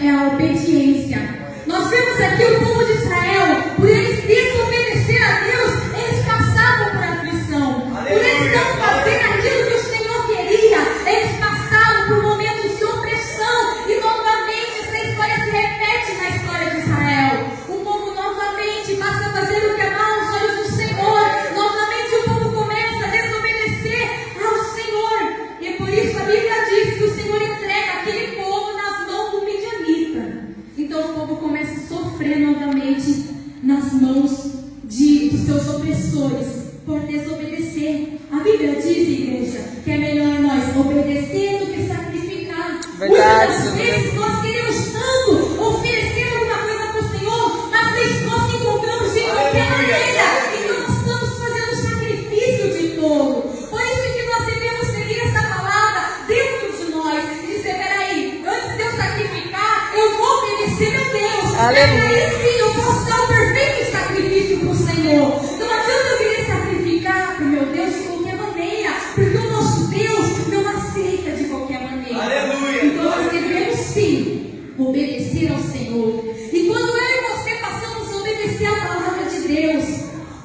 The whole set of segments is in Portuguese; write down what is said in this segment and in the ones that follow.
é a obediência. Nós vemos aqui o povo de Israel, por eles desobedecer a Deus, eles passavam por aflição. Por eles não fazer aquilo que o Senhor queria, eles passavam por momentos de opressão. E novamente essa história se repete na história de Israel. O povo novamente passa a fazer o que é mal aos olhos do Senhor. Novamente o povo começa a desobedecer ao Senhor. E é por isso a Bíblia diz que o Senhor entrega aquele povo nas mãos do midianita. Então o povo começa a sofrer novamente nas mãos dos seus opressores por desobedecer. A Bíblia diz, igreja, que é melhor nós obedecer do que sacrificar. Verdade. Muitas vezes nós queremos tanto oferecer alguma coisa para o Senhor, mas nós encontramos de qualquer maneira. Então nós estamos fazendo sacrifício de todo. Por isso que nós devemos seguir essa palavra dentro de nós e dizer: peraí, antes de eu sacrificar, eu vou obedecer meu Deus. Aleluia. Aí sim eu posso dar um perfeito sacrifício para o Senhor. Não adianta eu querer sacrificar para o meu Deus de qualquer maneira, porque o nosso Deus não aceita de qualquer maneira. Aleluia. Então nós devemos sim obedecer ao Senhor. E quando eu e você passamos a obedecer a palavra de Deus,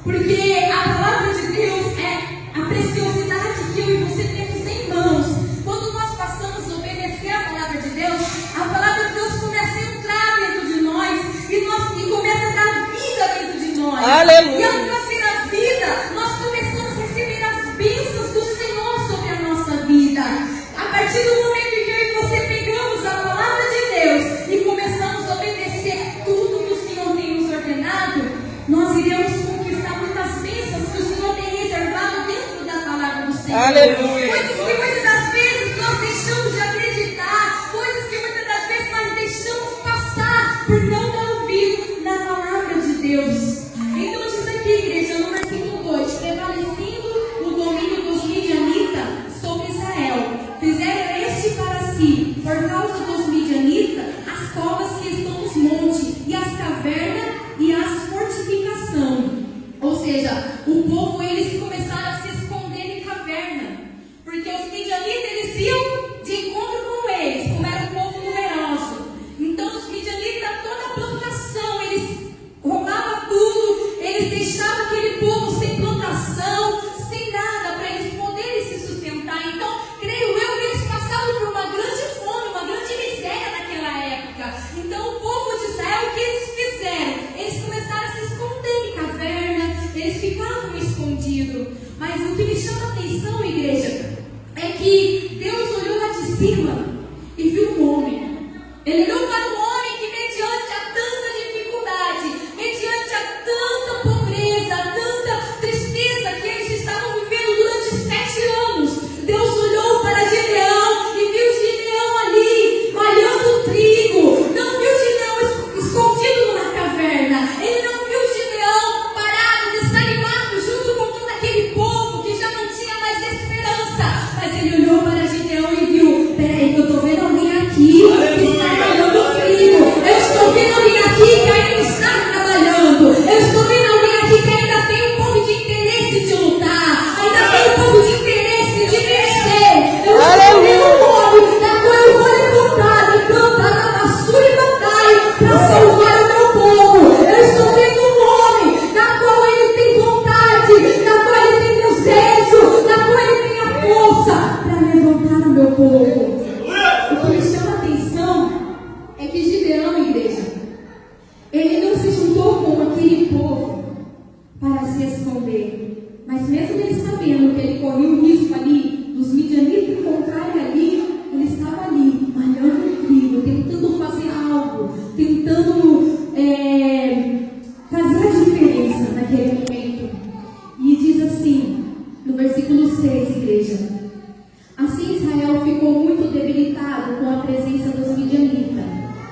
porque a palavra de Deus é a preciosidade que eu e você temos em mãos. Quando nós passamos a obedecer a palavra de Deus, a palavra de Deus começa a entrar dentro de nós e começa a dar vida dentro de nós. Aleluia. E ao trazer a vida, nós começamos a receber as bênçãos do Senhor sobre a nossa vida. A partir do momento em que eu e você pegamos a palavra de Deus e começamos a obedecer tudo que o Senhor tem nos ordenado, nós iremos conquistar muitas bênçãos que o Senhor tem reservado dentro da palavra do Senhor. Aleluia. Coisas que muitas das vezes nós deixamos de acreditar, coisas que muitas das vezes nós deixamos passar por não dar ouvido na palavra de Deus. Então diz aqui, igreja, no versículo 2: prevalecendo o domínio dos midianitas sobre Israel, fizeram este para si, por causa dos midianitas, as covas que estão nos montes, e as cavernas e as fortificações. Ou seja, o povo, eles começaram a se esconder em caverna, porque os midianitas, eles iam de encontro com eles, como era um povo numeroso. Então os midianitas, toda a plantação, eles roubavam tudo, eles deixavam aquele povo sem plantação, sem nada, para eles poderem se sustentar. Então, creio eu que eles passavam por uma grande fome, uma grande miséria naquela época. Então o povo de Israel, o que eles fizeram? Eles começaram a se esconder em caverna, eles ficavam escondidos. Mas o que me chama a atenção, igreja, é que Deus olhou lá de cima e viu um homem. Ele olhou para um homem que, mediante a tanta dificuldade, mediante a tanta pobreza, a tanta tristeza que eles estavam vivendo durante 7 anos, Deus olhou para Gideão e viu Gideão ali, malhando trigo. Não viu Gideão escondido na caverna. Ele não viu Gideão parado, desanimado, junto com todo aquele povo que já não tinha mais esperança. Mas ele olhou para Gideão e viu: peraí, que eu estou vendo alguém aqui que está malhando trigo. Eu estou vendo alguém aqui que ainda está trabalhando. Eu estou vendo alguém aqui que ainda tem um pouco de interesse de lutar, ainda tem um pouco de interesse de vencer. Eu estou vendo um homem da qual eu vou levantar e cantar na basura e batalha para salvar o meu povo. Eu estou vendo um homem da qual ele tem vontade, da qual ele tem desejo, da qual ele tem a força para levantar o meu povo. O que me chama a atenção é que Gideão, igreja, ele não se juntou com aquele povo para se esconder, mas mesmo ele sabendo que ele corria o risco ali dos midianitas encontrarem ali, ele estava ali, malhando trigo, tentando fazer algo, tentando fazer a diferença naquele momento. E diz assim, no versículo 6, igreja: assim Israel ficou muito debilitado com a presença dos midianitas.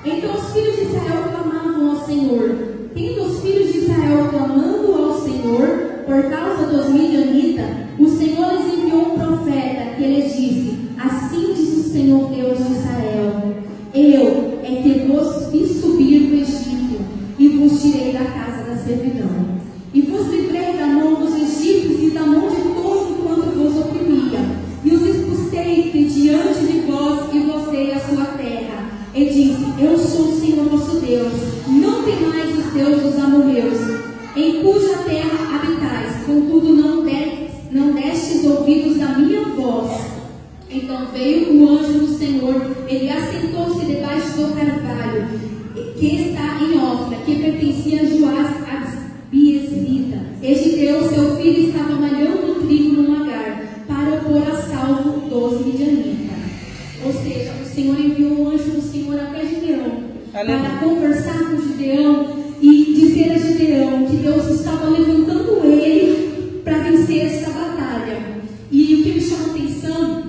Então os filhos de Israel clamavam ao Senhor. Tendo os filhos de Israel clamando ao Senhor por causa dos midianitas, o Senhor lhes enviou um profeta que lhes disse: assim diz o Senhor Deus de Israel: eu é que vos fiz subir do Egito e vos tirei da casa da servidão, e vos livrei da mão dos egípcios e da mão de todos quanto vos oprimia, e os expulsei de diante de vós e vos dei a sua terra. E disse: eu sou em cuja terra habitais, contudo não destes ouvidos à minha voz. Então veio o anjo do Senhor, ele assentou-se debaixo do carvalho, que está em Ofra, que pertencia a Joás Abiesrita. E Gideão, seu filho, estava malhando trigo no lagar, para pôr a salvo 12 midianitas. Ou seja, o Senhor enviou o anjo do Senhor até Gideão, para conversar com Gideão e dizer a Gideão que Deus estava levantando ele para vencer essa batalha. E o que me chama a atenção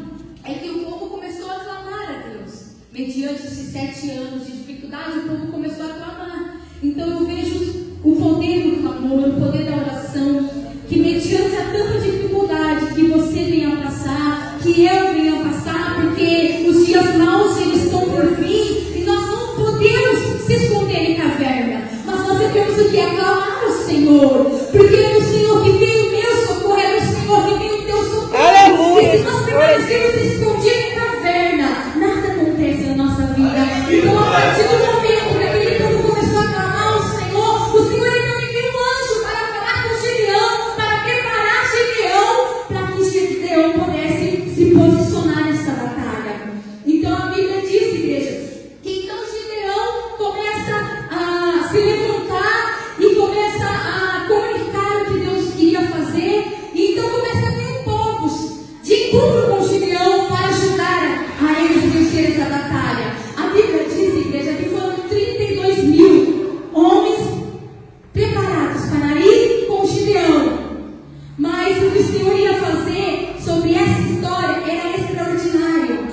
é que o povo começou a clamar a Deus. Mediante esses 7 anos de dificuldade, o povo começou a clamar. Então eu vejo o poder do clamor, o poder da oração, que mediante a tanta dificuldade que você venha passar, que eu venha passar, porque os dias maus eles estão por vir, e nós não podemos se esconder em caverna, mas nós devemos o que? Aclamar o Senhor, porque é o Senhor que veio o meu socorro, é o Senhor que veio o teu socorro. Aleluia. E se nós permanecermos escondidos em caverna, nada acontece na nossa vida. Então, a partir do momento que aquele povo começou a clamar o Senhor então enviou um anjo para falar com Gideão, para preparar Gideão, para que Gideão pudesse se posicionar nessa batalha. Então a Bíblia diz, igreja, que então Gideão começa a se levantar e começa a comunicar o que Deus queria fazer, e então começa a vir povos de encontro com Gideão para ajudar a eles vencer essa batalha. A Bíblia diz, igreja, que foram 32.000 homens preparados para ir com Gideão. Mas o que o Senhor ia fazer sobre essa história era extraordinário.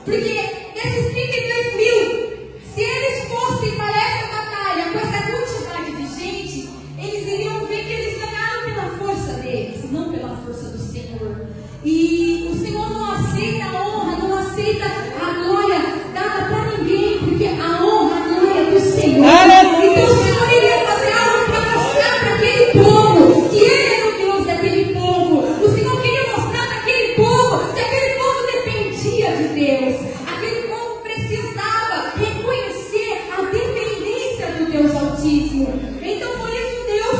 Porque esses 32.000, se eles fossem para essa batalha com essa quantidade de gente, eles iriam ver que eles ganharam pela força deles, não pela força do Senhor. E o Senhor não aceita a honra, não aceita a glória dada para ninguém, porque a honra, a glória é do Senhor. Então o Senhor iria fazer algo para mostrar para aquele povo que Ele era o Deus daquele povo. O Senhor queria mostrar para aquele povo que aquele povo dependia de Deus. Aquele povo precisava reconhecer a dependência do Deus Altíssimo. Então por isso Deus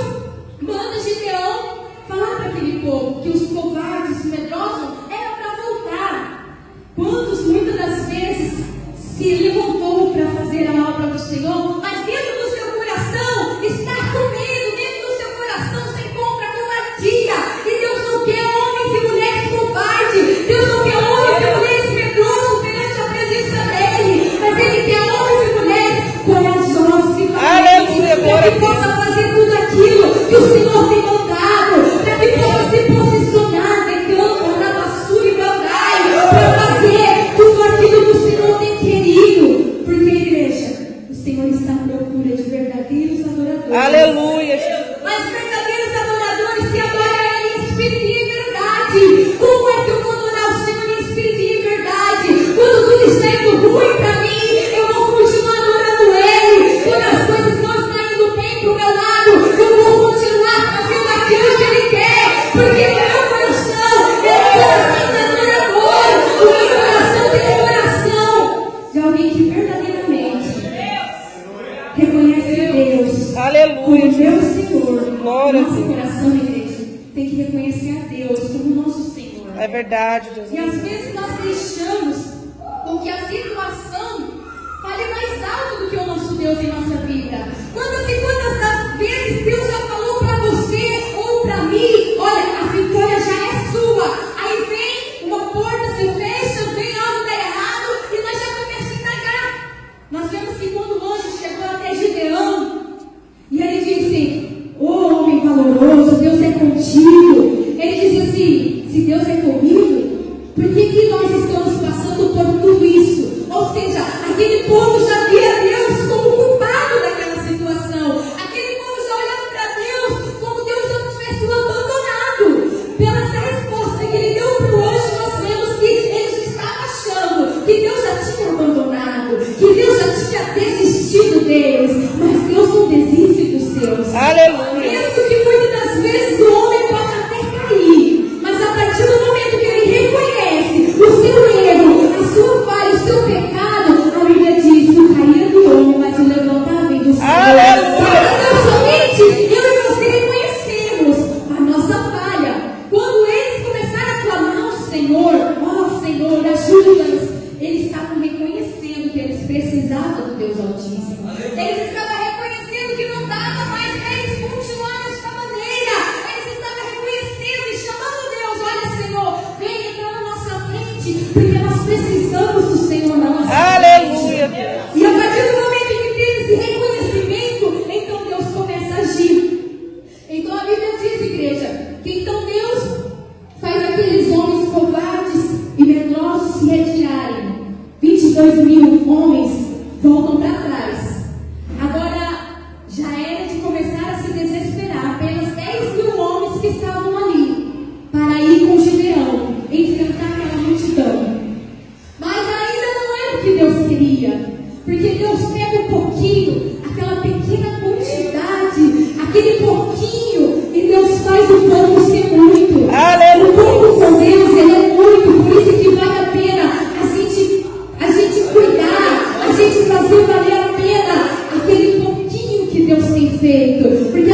manda Gideão falar para aquele povo que os covardes, os medrosos, eram para voltar. Quantos muitas das vezes se levantou para fazer a obra do Senhor, mas dentro do seu coração está com medo, dentro do seu coração se encontra covardia. E Deus não quer homens e mulheres covardes, Deus não quer homens e mulheres medrosos perante a presença dEle, mas Ele quer homens e mulheres corajosos e valentes, para que possa fazer tudo aquilo que o Senhor tem mandado, para que possa se posicionar de campo, na basura e bandai, para fazer tudo aquilo que o Senhor tem querido. Porque, igreja, o Senhor está à procura de verdadeiros adoradores. Aleluia, Jesus. Mas verdadeiros adoradores que adoram Ele em espírito e em verdade. Como é que eu vou adorar o Senhor em espírito e em verdade? Quando tudo está indo ruim para mim, eu vou continuar adorando Ele. Quando as coisas não estão indo bem para o meu lado, eu vou continuar fazendo aquilo que Ele quer. Porque o meu coração é um coração de adorador. O meu coração tem um coração de alguém que verdadeiramente reconhece Deus. Aleluia. Como meu Senhor. Glória a Nosso Deus. coração, igreja, tem que reconhecer a Deus como nosso Senhor. É verdade, Deus. E às vezes nós deixamos com que a situação fale mais alto do que o nosso Deus em nossa vida. Quantas e quantas das vezes Deus já falou para você ou para mim: olha, a vitória já é sua. Aí vem uma porta, se fecha, vem algo dar errado e nós já começamos a indagar. Nós vemos que quando o anjo chegou até Gideão e ele disse: ô homem valoroso, Deus é contigo. Ele disse assim: se Deus é comigo, por que nós estamos passando por tudo isso? Ou seja, aquele povo já via Deus como culpado daquela situação. Aquele povo já olhava para Deus como Deus não tivesse o abandonado. Pela essa resposta que ele deu para o anjo, nós vemos que ele já estava achando que Deus já tinha abandonado, que Deus já tinha desistido deles. Mas Deus não desiste dos seus. Aleluia. Mesmo que muitas das vezes o homem pode até cair, mas a partir do momento que ele reconhece o seu erro, a sua falha, o seu pecado, a Bíblia diz: o cair do homem, mas o levantar vem do Senhor. Aleluia. Então somente eu e você reconhecemos Deus Altíssimo. Eles estavam reconhecendo que não dava mais para eles continuar desta maneira. Eles estavam reconhecendo e chamando Deus: olha, Senhor, vem entrar na nossa frente, porque nós precisamos do Senhor na nossa Aleluia, frente. Deus. E a partir do momento que tem esse reconhecimento, então Deus começa a agir. Então a Bíblia diz, igreja, que então Deus faz aqueles homens covardes e medrosos se retirarem. 22.000 homens voltam para trás. Agora já era de começar a se desesperar. Apenas 10.000 homens que estavam ali para ir com Gideão enfrentar aquela multidão. Mas ainda não era o que Deus queria, porque Deus pega um pouquinho, aquela pequena quantidade, aquele pouquinho, e Deus faz o pouco ser muito. Aleluia. O pouco com Deus, ele é muito, por isso que vale a pena a gente cuidar, a gente fazer valer a pena aquele pouquinho que Deus tem feito, porque